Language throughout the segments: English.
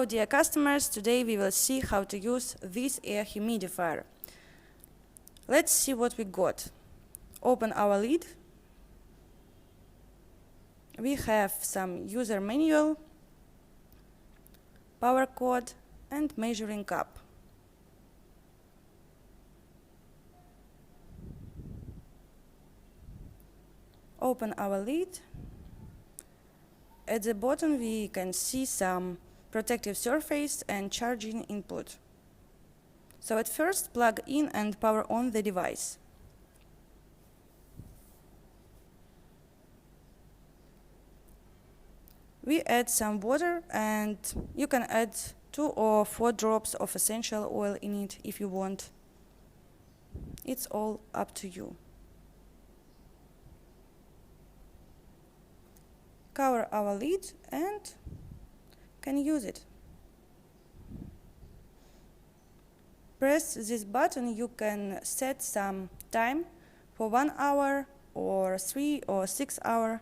Hello dear customers, today we will see how to use this air humidifier. Let's see what we got. Open our lid. We have some user manual, power cord and measuring cup. Open our lid. At the bottom we can see some protective surface and charging input. So at first plug in and power on the device. We add some water and you can add 2 or 4 drops of essential oil in it if you want. It's all up to you. Cover our lid and can use it. Press this button, you can set some time for 1 hour or 3 or 6 hours.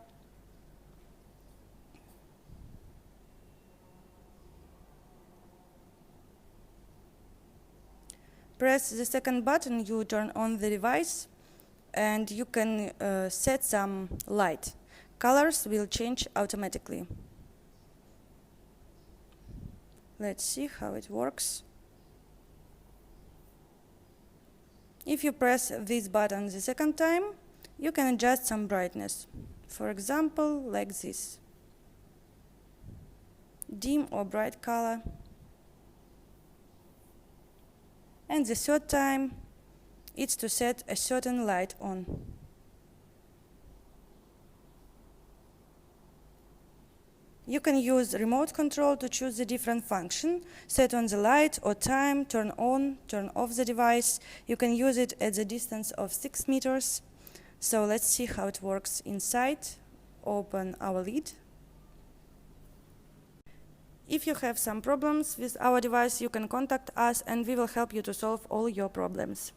Press the second button, you turn on the device and you can set some light. Colors will change automatically. Let's see how it works. If you press this button the second time, you can adjust some brightness. For example, like this. Dim or bright color. And the third time, it's to set a certain light on. You can use remote control to choose the different function, set on the light or time, turn on, turn off the device. You can use it at the distance of 6 meters. So let's see how it works inside. Open our lid. If you have some problems with our device, you can contact us and we will help you to solve all your problems.